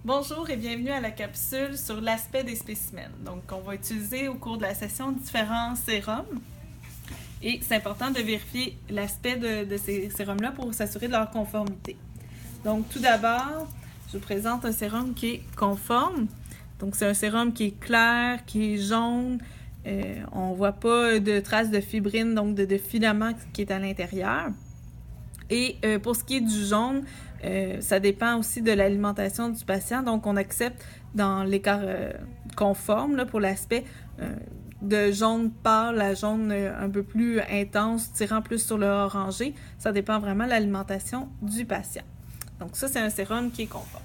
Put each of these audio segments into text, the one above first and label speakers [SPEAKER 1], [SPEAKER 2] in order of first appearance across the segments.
[SPEAKER 1] Bonjour et bienvenue à la capsule sur l'aspect des spécimens. Donc, on va utiliser au cours de la session différents sérums et c'est important de vérifier l'aspect de ces sérums-là pour s'assurer de leur conformité. Donc, tout d'abord, je vous présente un sérum qui est conforme. Donc, c'est un sérum qui est clair, qui est jaune. On ne voit pas de traces de fibrine, donc de filament qui est à l'intérieur. Et pour ce qui est du jaune, ça dépend aussi de l'alimentation du patient. Donc, on accepte dans l'écart conforme là, pour l'aspect de jaune pâle à jaune un peu plus intense, tirant plus sur le orangé. Ça dépend vraiment de l'alimentation du patient. Donc, ça, c'est un sérum qui est conforme.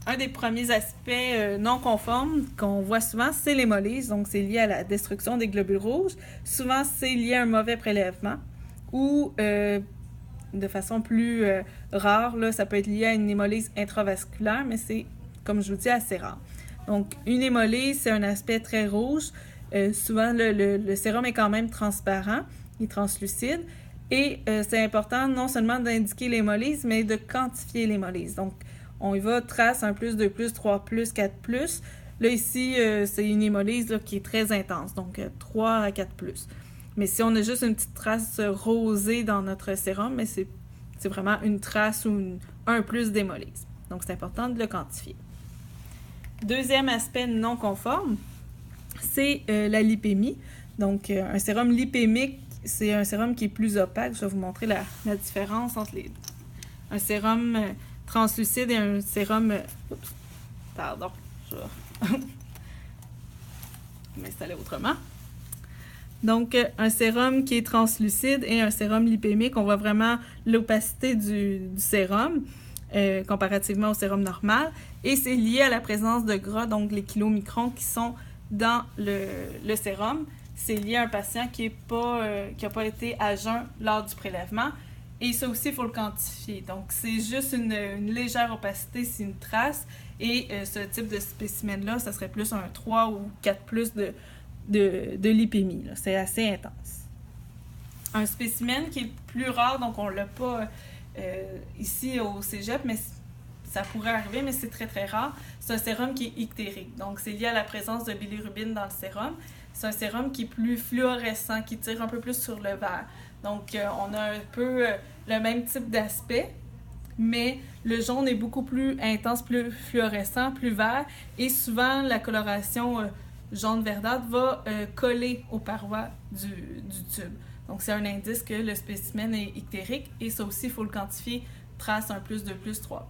[SPEAKER 1] Un des premiers aspects non conformes qu'on voit souvent, c'est l'hémolyse. Donc, c'est lié à la destruction des globules rouges. Souvent, c'est lié à un mauvais prélèvement ou de façon plus rare, là, ça peut être lié à une hémolyse intravasculaire, mais c'est, comme je vous dis, assez rare. Donc, une hémolyse, c'est un aspect très rouge. Souvent, le sérum est quand même transparent, il est translucide. Et c'est important non seulement d'indiquer l'hémolyse, mais de quantifier l'hémolyse. Donc, on y va, trace 1+, 2+, 3+, 4+. Là, ici, c'est une hémolyse là, qui est très intense, donc 3 à 4+. Mais si on a juste une petite trace rosée dans notre sérum, mais c'est vraiment une trace ou un plus d'hémolyse. Donc, c'est important de le quantifier. Deuxième aspect non conforme, c'est la lipémie. Donc, un sérum lipémique, c'est un sérum qui est plus opaque. Je vais vous montrer la différence entre les deux. Un sérum translucide et un sérum... pardon, je vais m'installer autrement. Donc, un sérum qui est translucide et un sérum lipémique, on voit vraiment l'opacité du sérum comparativement au sérum normal. Et c'est lié à la présence de gras, donc les kilomicrons qui sont dans le sérum. C'est lié à un patient qui n'a pas été à jeun lors du prélèvement. Et ça aussi, il faut le quantifier. Donc, c'est juste une légère opacité, c'est une trace. Et ce type de spécimen-là, ça serait plus un 3 ou 4+ de lipémie. Là. C'est assez intense. Un spécimen qui est plus rare, donc on ne l'a pas ici au cégep, mais ça pourrait arriver, mais c'est très très rare. C'est un sérum qui est ictérique. Donc, c'est lié à la présence de bilirubine dans le sérum. C'est un sérum qui est plus fluorescent, qui tire un peu plus sur le vert. Donc, on a un peu le même type d'aspect, mais le jaune est beaucoup plus intense, plus fluorescent, plus vert. Et souvent, la coloration jaune verdâtre va coller aux parois du tube. Donc, c'est un indice que le spécimen est ictérique et ça aussi, il faut le quantifier, trace 1+, 2+, 3+.